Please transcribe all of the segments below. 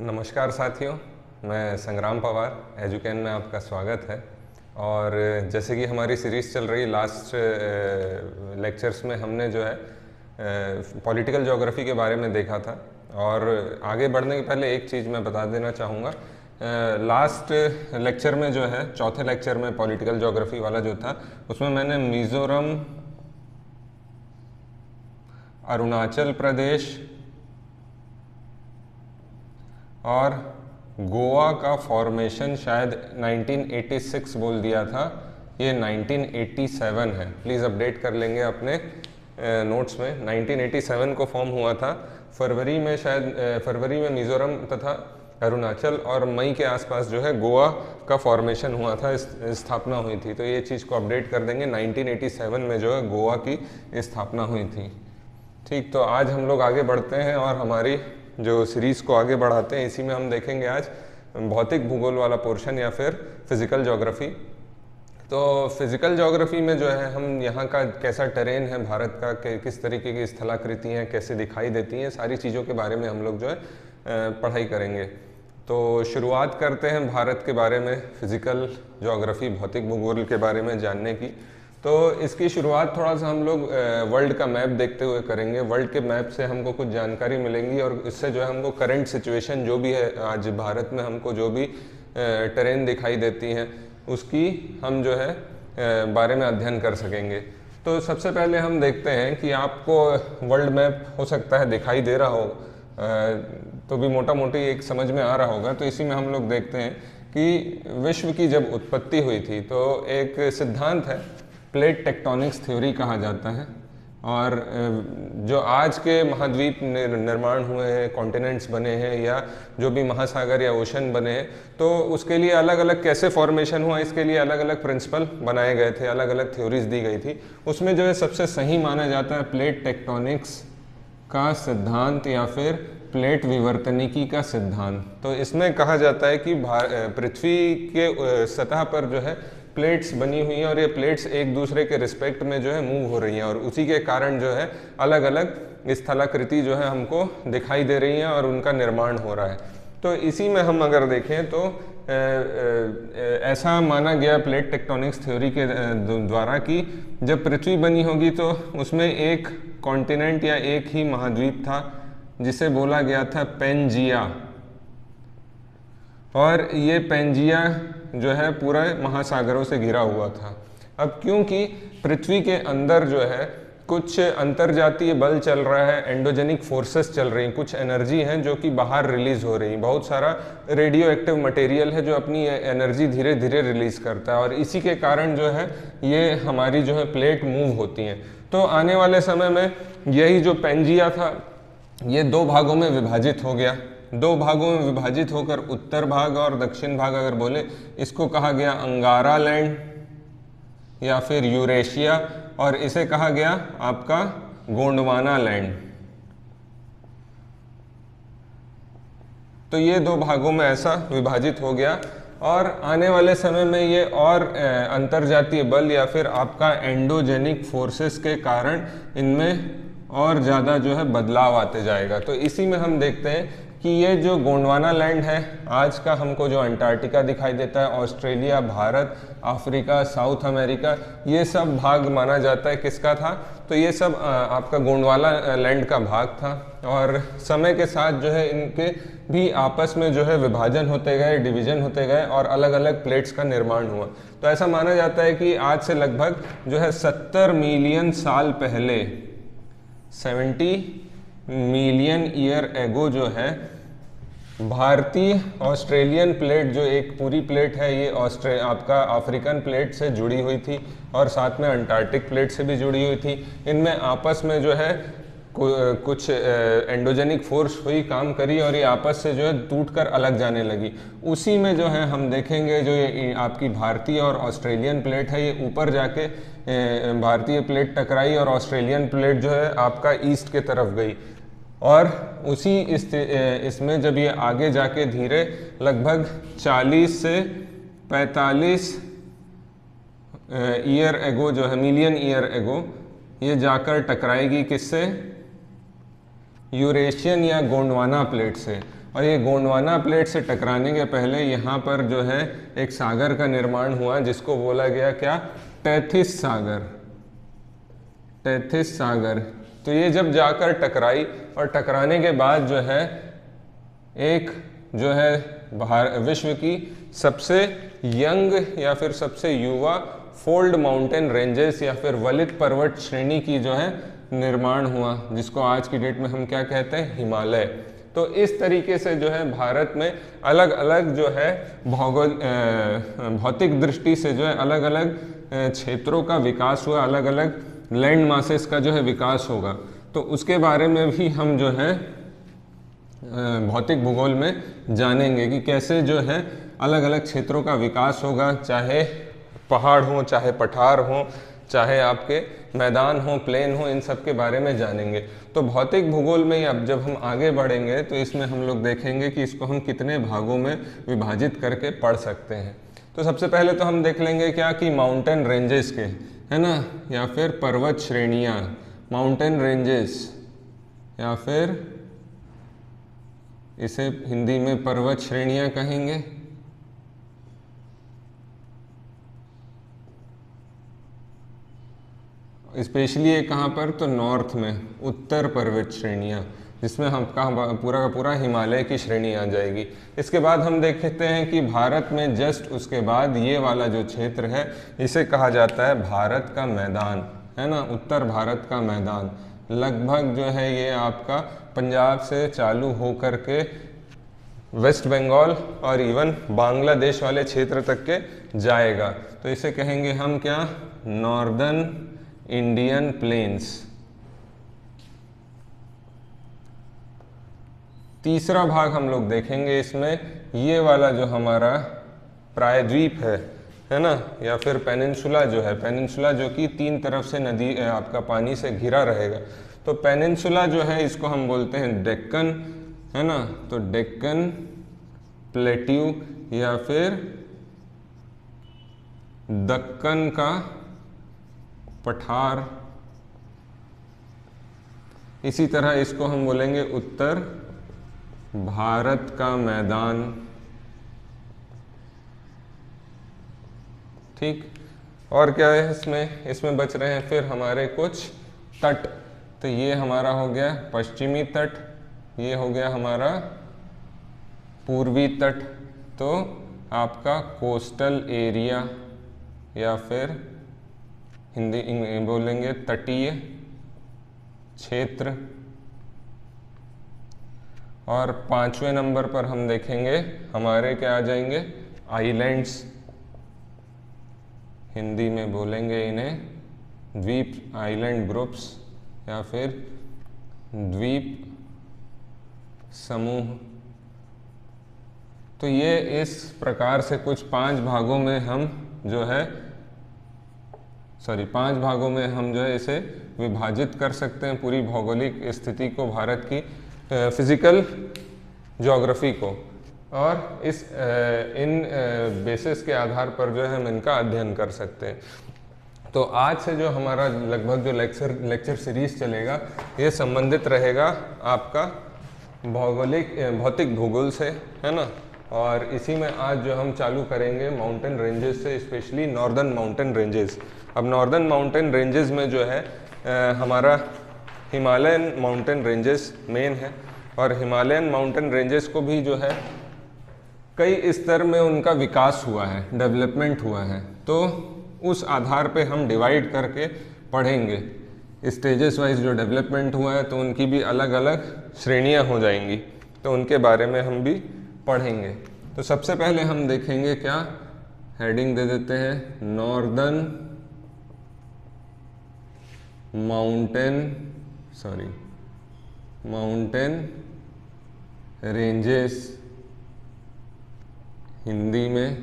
नमस्कार साथियों, मैं संग्राम पवार, एजुकेन में आपका स्वागत है। और जैसे कि हमारी सीरीज़ चल रही, लास्ट लेक्चर्स में हमने जो है पॉलिटिकल ज्योग्राफी के बारे में देखा था। और आगे बढ़ने के पहले एक चीज़ मैं बता देना चाहूँगा, लास्ट लेक्चर में जो है, चौथे लेक्चर में पॉलिटिकल ज्योग्राफी वाला जो था, उसमें मैंने मिज़ोरम, अरुणाचल प्रदेश और गोवा का फॉर्मेशन शायद 1986 बोल दिया था। ये 1987 है। प्लीज़ अपडेट कर लेंगे अपने नोट्स में। 1987 को फॉर्म हुआ था। फरवरी में शायद फरवरी में मिज़ोरम तथा अरुणाचल और मई के आसपास जो है गोवा का फॉर्मेशन हुआ था, स्थापना हुई थी। तो ये चीज़ को अपडेट कर देंगे। 1987 में जो है गोवा की स्थापना हुई थी। ठीक, तो आज हम लोग आगे बढ़ते हैं और हमारी जो सीरीज़ को आगे बढ़ाते हैं। इसी में हम देखेंगे आज भौतिक भूगोल वाला पोर्शन या फिर फिज़िकल ज्योग्राफी। तो फिज़िकल ज्योग्राफी में जो है हम यहाँ का कैसा टेरेन है भारत का, किस तरीके की स्थलाकृति हैं, कैसे दिखाई देती हैं, सारी चीज़ों के बारे में हम लोग जो है पढ़ाई करेंगे। तो शुरुआत करते हैं भारत के बारे में, फिज़िकल ज्योग्राफी, भौतिक भूगोल के बारे में जानने की। तो इसकी शुरुआत थोड़ा सा हम लोग वर्ल्ड का मैप देखते हुए करेंगे। वर्ल्ड के मैप से हमको कुछ जानकारी मिलेंगी और इससे जो है हमको करंट सिचुएशन जो भी है आज भारत में, हमको जो भी टेरेन दिखाई देती हैं उसकी हम जो है बारे में अध्ययन कर सकेंगे। तो सबसे पहले हम देखते हैं कि आपको वर्ल्ड मैप हो सकता है दिखाई दे रहा हो, तो भी मोटा मोटी एक समझ में आ रहा होगा। तो इसी में हम लोग देखते हैं कि विश्व की जब उत्पत्ति हुई थी तो एक सिद्धांत है, प्लेट टेक्टोनिक्स थ्योरी कहा जाता है। और जो आज के महाद्वीप निर्माण हुए हैं, कॉन्टिनेंट्स बने हैं या जो भी महासागर या ओशन बने हैं, तो उसके लिए अलग अलग कैसे फॉर्मेशन हुआ, इसके लिए अलग अलग प्रिंसिपल बनाए गए थे, अलग अलग थ्योरीज दी गई थी। उसमें जो है सबसे सही माना जाता है प्लेट टेक्टोनिक्स का सिद्धांत या फिर प्लेट विवर्तनिकी का सिद्धांत। तो इसमें कहा जाता है कि पृथ्वी के सतह पर जो है प्लेट्स बनी हुई हैं और ये प्लेट्स एक दूसरे के रिस्पेक्ट में जो है मूव हो रही हैं और उसी के कारण जो है अलग अलग स्थलाकृति जो है हमको दिखाई दे रही हैं और उनका निर्माण हो रहा है। तो इसी में हम अगर देखें तो ऐसा माना गया प्लेट टेक्टोनिक्स थ्योरी के द्वारा कि जब पृथ्वी बनी होगी तो उसमें एक कॉन्टिनेंट या एक ही महाद्वीप था जिसे बोला गया था पेंजिया। और ये पेंजिया जो है पूरा महासागरों से घिरा हुआ था। अब क्योंकि पृथ्वी के अंदर जो है कुछ अंतर्जातीय बल चल रहा है, एंडोजेनिक फोर्सेस चल रही हैं, कुछ एनर्जी हैं जो कि बाहर रिलीज हो रही, बहुत सारा रेडियो एक्टिव मटेरियल है जो अपनी एनर्जी धीरे धीरे रिलीज करता है और इसी के कारण जो है ये हमारी जो है प्लेट मूव होती हैं। तो आने वाले समय में यही जो पेंजिया था ये दो भागों में विभाजित हो गया। दो भागों में विभाजित होकर उत्तर भाग और दक्षिण भाग अगर बोले, इसको कहा गया अंगारा लैंड या फिर यूरेशिया, और इसे कहा गया आपका गोंडवाना लैंड। तो ये दो भागों में ऐसा विभाजित हो गया और आने वाले समय में ये और अंतर्जातीय बल या फिर आपका एंडोजेनिक फोर्सेस के कारण इनमें और ज़्यादा जो है बदलाव आते जाएगा। तो इसी में हम देखते हैं कि ये जो गोंडवाना लैंड है, आज का हमको जो अंटार्कटिका दिखाई देता है, Australia, Bharat, Africa, south America, ये सब भाग माना जाता है किसका था, तो ये सब आपका गोंडवाना लैंड का भाग था। और समय के साथ जो है इनके भी आपस में जो है विभाजन होते गए, डिवीजन होते गए और अलग अलग प्लेट्स का निर्माण हुआ। तो ऐसा माना जाता है कि आज से लगभग जो है 70 मिलियन साल पहले, 70 मिलियन ईयर एगो जो है भारतीय ऑस्ट्रेलियन प्लेट, जो एक पूरी प्लेट है, ये आपका अफ्रीकन प्लेट से जुड़ी हुई थी और साथ में अंटार्कटिक प्लेट से भी जुड़ी हुई थी। इनमें आपस में जो है कुछ एंडोजेनिक फोर्स हुई, काम करी और ये आपस से जो है टूटकर अलग जाने लगी। उसी में जो है हम देखेंगे जो ये आपकी भारतीय और ऑस्ट्रेलियन प्लेट है, ये ऊपर जाके भारतीय प्लेट टकराई और ऑस्ट्रेलियन प्लेट जो है आपका ईस्ट के तरफ गई। और उसी इसमें जब ये आगे जाके धीरे लगभग 40 से 45 ईयर एगो जो है, मिलियन ईयर एगो, ये जाकर टकराएगी किससे, यूरेशियन या गोंडवाना प्लेट से। और ये गोंडवाना प्लेट से टकराने के पहले यहाँ पर जो है एक सागर का निर्माण हुआ जिसको बोला गया क्या, टेथिस सागर, टेथिस सागर। तो ये जब जाकर टकराई और टकराने के बाद जो है एक जो है विश्व की सबसे यंग या फिर सबसे युवा फोल्ड माउंटेन रेंजेस या फिर वलित पर्वत श्रेणी की जो है निर्माण हुआ, जिसको आज की डेट में हम क्या कहते हैं, हिमालय। तो इस तरीके से जो है भारत में अलग अलग जो है भौतिक दृष्टि से जो है अलग अलग क्षेत्रों का विकास हुआ, अलग अलग लैंड मासेस का जो है विकास होगा। तो उसके बारे में भी हम जो है भौतिक भूगोल में जानेंगे कि कैसे जो है अलग अलग क्षेत्रों का विकास होगा, चाहे पहाड़ हो, चाहे पठार हो, चाहे आपके मैदान हो, प्लेन हो, इन सब के बारे में जानेंगे। तो भौतिक भूगोल में अब जब हम आगे बढ़ेंगे तो इसमें हम लोग देखेंगे कि इसको हम कितने भागों में विभाजित करके पढ़ सकते हैं। तो सबसे पहले तो हम देख लेंगे क्या कि माउंटेन रेंजेस के, है ना, या फिर पर्वत श्रेणियाँ, माउंटेन रेंजेस या फिर इसे हिंदी में पर्वत श्रेणियाँ कहेंगे। स्पेशली ये कहाँ पर, तो नॉर्थ में, उत्तर पर्वत श्रेणियाँ, जिसमें हम पूरा का पूरा हिमालय की श्रेणी आ जाएगी। इसके बाद हम देखते हैं कि भारत में जस्ट उसके बाद ये वाला जो क्षेत्र है इसे कहा जाता है भारत का मैदान, है ना, उत्तर भारत का मैदान। लगभग जो है ये आपका पंजाब से चालू होकर के वेस्ट बंगाल और इवन बांग्लादेश वाले क्षेत्र तक के जाएगा। तो इसे कहेंगे हम क्या, नॉर्दर्न इंडियन प्लेन्स। तीसरा भाग हम लोग देखेंगे इसमें, ये वाला जो हमारा प्रायद्वीप है ना, या फिर पेनिनसुला जो है, पेनिनसुला जो कि तीन तरफ से नदी आपका पानी से घिरा रहेगा। तो पेनिनसुला जो है इसको हम बोलते हैं डेक्कन, है ना, तो डेक्कन प्लेट्यू या फिर दक्कन का पठार। इसी तरह इसको हम बोलेंगे उत्तर भारत का मैदान, ठीक। और क्या है इसमें, इसमें बच रहे हैं फिर हमारे कुछ तट। तो ये हमारा हो गया पश्चिमी तट, ये हो गया हमारा पूर्वी तट। तो आपका कोस्टल एरिया या फिर हिंदी बोलेंगे तटीय क्षेत्र। और पांचवें नंबर पर हम देखेंगे हमारे क्या आ जाएंगे, आइलैंड्स, हिंदी में बोलेंगे इन्हें द्वीप, आइलैंड ग्रुप्स या फिर द्वीप समूह। तो ये इस प्रकार से कुछ पांच भागों में हम जो है पांच भागों में हम जो है इसे विभाजित कर सकते हैं, पूरी भौगोलिक स्थिति को, भारत की फिजिकल ज्योग्राफी को। और इस इन बेसिस के आधार पर जो है हम इनका अध्ययन कर सकते हैं। तो आज से जो हमारा लगभग जो लेक्चर सीरीज चलेगा ये संबंधित रहेगा आपका भौतिक भूगोल से, है ना। और इसी में आज जो हम चालू करेंगे माउंटेन रेंजेस से, स्पेशली नॉर्दर्न माउंटेन रेंजेस। अब नॉर्दर्न माउंटेन रेंजेस में जो है हमारा हिमालयन माउंटेन रेंजेस मेन है, और हिमालयन माउंटेन रेंजेस को भी जो है कई स्तर में उनका विकास हुआ है, डेवलपमेंट हुआ है। तो उस आधार पे हम डिवाइड करके पढ़ेंगे, स्टेजेस वाइज जो डेवलपमेंट हुआ है तो उनकी भी अलग अलग श्रेणियां हो जाएंगी, तो उनके बारे में हम भी पढ़ेंगे। तो सबसे पहले हम देखेंगे क्या, हेडिंग दे देते हैं नॉर्दर्न माउंटेन रेंजेस, हिंदी में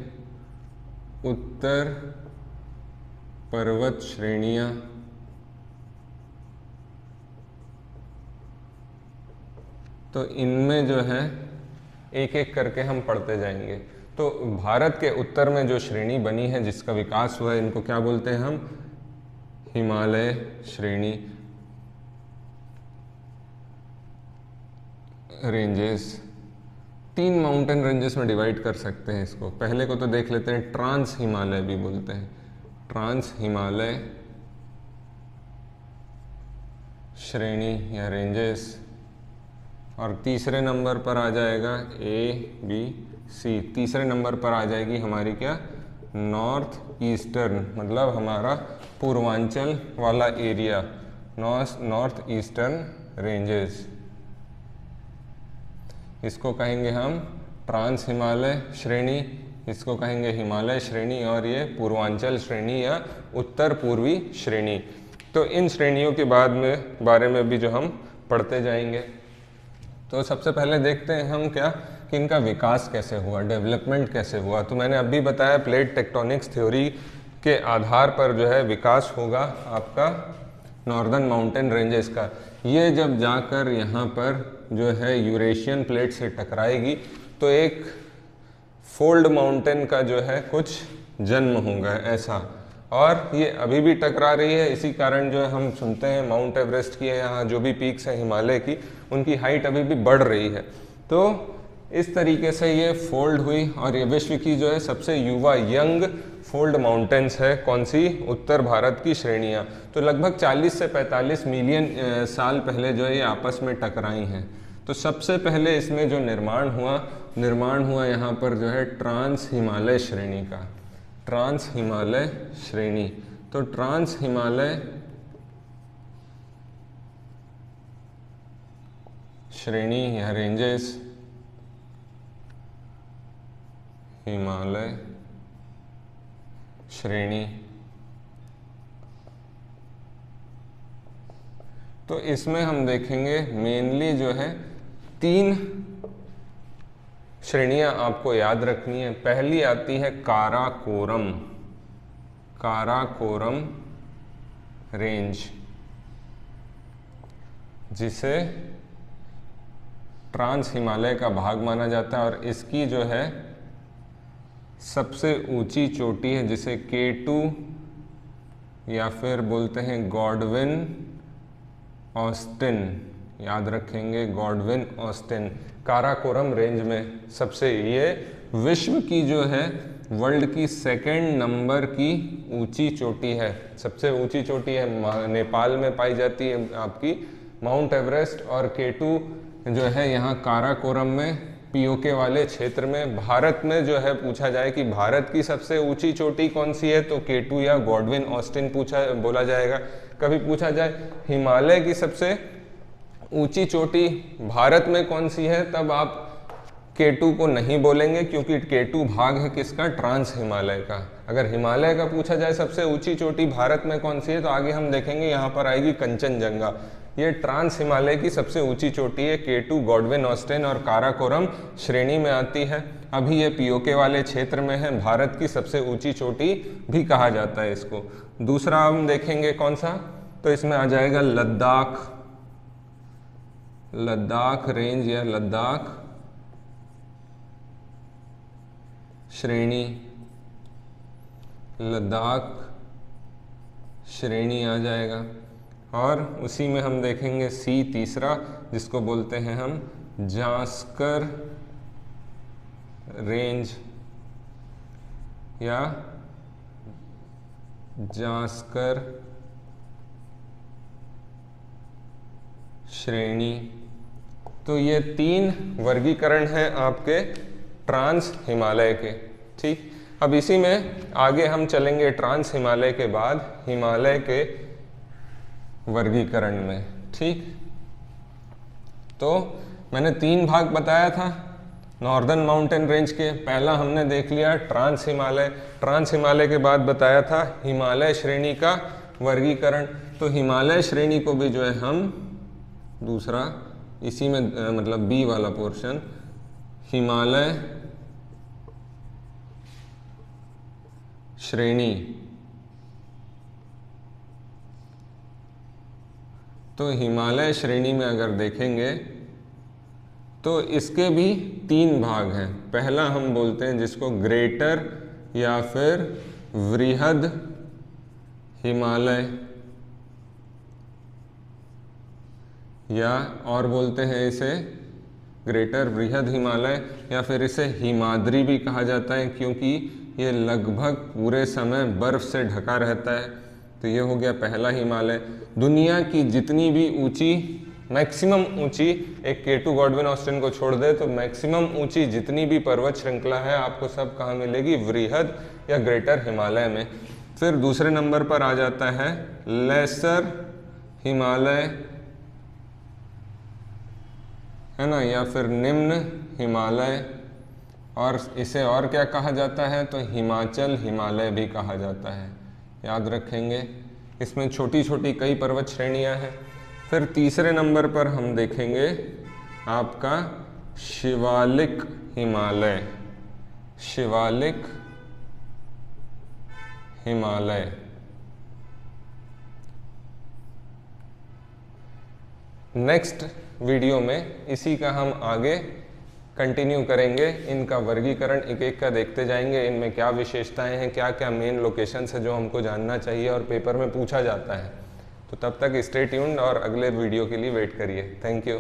उत्तर पर्वत श्रेणियां। तो इनमें जो है एक एक करके हम पढ़ते जाएंगे। तो भारत के उत्तर में जो श्रेणी बनी है, जिसका विकास हुआ है, इनको क्या बोलते हैं हम, हिमालय श्रेणी रेंजेस। 3 माउंटेन रेंजेस में डिवाइड कर सकते हैं इसको। पहले को तो देख लेते हैं, ट्रांस हिमालय भी बोलते हैं, ट्रांस हिमालय श्रेणी या रेंजेस। और तीसरे नंबर पर आ जाएगा ABC, तीसरे नंबर पर आ जाएगी हमारी क्या, नॉर्थ ईस्टर्न, मतलब हमारा पूर्वांचल वाला एरिया, नॉर्थ ईस्टर्न रेंजेस। इसको कहेंगे हम ट्रांस हिमालय श्रेणी, इसको कहेंगे हिमालय श्रेणी, और ये पूर्वांचल श्रेणी या उत्तर पूर्वी श्रेणी। तो इन श्रेणियों के बारे में भी जो हम पढ़ते जाएंगे। तो सबसे पहले देखते हैं हम क्या कि इनका विकास कैसे हुआ, डेवलपमेंट कैसे हुआ। तो मैंने अभी बताया प्लेट टेक्टोनिक्स थ्योरी के आधार पर जो है विकास होगा आपका नॉर्दर्न माउंटेन रेंजेस का। ये जब जाकर यहाँ पर जो है यूरेशियन प्लेट से टकराएगी तो एक फोल्ड माउंटेन का जो है कुछ जन्म होगा ऐसा, और ये अभी भी टकरा रही है। इसी कारण जो है हम सुनते हैं माउंट एवरेस्ट की, यहाँ जो भी पीक्स हैं हिमालय की, उनकी हाइट अभी भी बढ़ रही है। तो इस तरीके से ये फोल्ड हुई, और ये विश्व की जो है सबसे युवा यंग फोल्ड माउंटेन्स है। कौन सी, उत्तर भारत की श्रेणियाँ। तो लगभग 40 से 45 मिलियन साल पहले जो है ये आपस में टकराई हैं। तो सबसे पहले इसमें जो निर्माण हुआ यहाँ पर जो है ट्रांस हिमालय श्रेणी का, ट्रांस हिमालय श्रेणी। तो ट्रांस हिमालय श्रेणी या रेंजेस, हिमालय श्रेणी। तो इसमें हम देखेंगे मेनली जो है 3 श्रेणियां आपको याद रखनी है। पहली आती है काराकोरम, काराकोरम रेंज, जिसे ट्रांस हिमालय का भाग माना जाता है, और इसकी जो है सबसे ऊंची चोटी है जिसे K2 या फिर बोलते हैं गॉडविन ऑस्टिन, याद रखेंगे गॉडविन ऑस्टिन। काराकोरम रेंज में सबसे, ये विश्व की जो है वर्ल्ड की 2nd नंबर की ऊंची चोटी है। सबसे ऊंची चोटी है नेपाल में पाई जाती है आपकी माउंट एवरेस्ट, और K2 जो है यहाँ काराकोरम में पीओके वाले क्षेत्र में। भारत में जो है पूछा जाए कि भारत की सबसे ऊंची चोटी कौन सी है, तो K2 या गॉडविन ऑस्टिन बोला जाएगा। कभी पूछा जाए हिमालय की सबसे ऊंची चोटी भारत में कौन सी है, तब आप K2 को नहीं बोलेंगे, क्योंकि K2 भाग है किसका, ट्रांस हिमालय का। अगर हिमालय का पूछा जाए सबसे ऊंची चोटी भारत में कौन सी है, तो आगे हम देखेंगे यहाँ पर आएगी कंचनजंगा। ये ट्रांस हिमालय की सबसे ऊंची चोटी है, K2 गॉडविन ऑस्टिन और काराकोरम श्रेणी में आती है। अभी ये पीओके वाले क्षेत्र में है, भारत की सबसे ऊंची चोटी भी कहा जाता है इसको। दूसरा हम देखेंगे कौन सा, तो इसमें आ जाएगा लद्दाख, लद्दाख रेंज या लद्दाख श्रेणी, लद्दाख श्रेणी आ जाएगा। और उसी में हम देखेंगे C तीसरा, जिसको बोलते हैं हम जास्कर रेंज या जास्कर श्रेणी। तो ये 3 वर्गीकरण हैं आपके ट्रांस हिमालय के। ठीक, अब इसी में आगे हम चलेंगे ट्रांस हिमालय के बाद हिमालय के वर्गीकरण में। ठीक, तो मैंने 3 भाग बताया था नॉर्दर्न माउंटेन रेंज के। पहला हमने देख लिया ट्रांस हिमालय, ट्रांस हिमालय के बाद बताया था हिमालय श्रेणी का वर्गीकरण। तो हिमालय श्रेणी को भी जो है हम दूसरा इसी में मतलब B वाला पोर्शन, हिमालय श्रेणी। तो हिमालय श्रेणी में अगर देखेंगे तो इसके भी 3 भाग हैं। पहला हम बोलते हैं जिसको ग्रेटर या फिर वृहद हिमालय, या और बोलते हैं इसे ग्रेटर बृहद हिमालय, या फिर इसे हिमाद्री भी कहा जाता है क्योंकि ये लगभग पूरे समय बर्फ से ढका रहता है। तो ये हो गया पहला हिमालय। दुनिया की जितनी भी ऊंची, मैक्सिमम ऊंची, एक केटू गॉडविन ऑस्टिन को छोड़ दे तो मैक्सिमम ऊंची जितनी भी पर्वत श्रृंखला है आपको सब कहाँ मिलेगी, वृहद या ग्रेटर हिमालय में। फिर दूसरे नंबर पर आ जाता है लेसर हिमालय, है ना, या फिर निम्न हिमालय, और इसे और क्या कहा जाता है, तो हिमाचल हिमालय भी कहा जाता है, याद रखेंगे। इसमें छोटी छोटी कई पर्वत श्रेणियां हैं। फिर तीसरे नंबर पर हम देखेंगे आपका शिवालिक हिमालय, शिवालिक हिमालय। नेक्स्ट वीडियो में इसी का हम आगे कंटिन्यू करेंगे, इनका वर्गीकरण एक एक का देखते जाएंगे, इनमें क्या विशेषताएं हैं, क्या क्या मेन लोकेशंस है जो हमको जानना चाहिए और पेपर में पूछा जाता है। तो तब तक स्टे ट्यून्ड और अगले वीडियो के लिए वेट करिए। Thank you.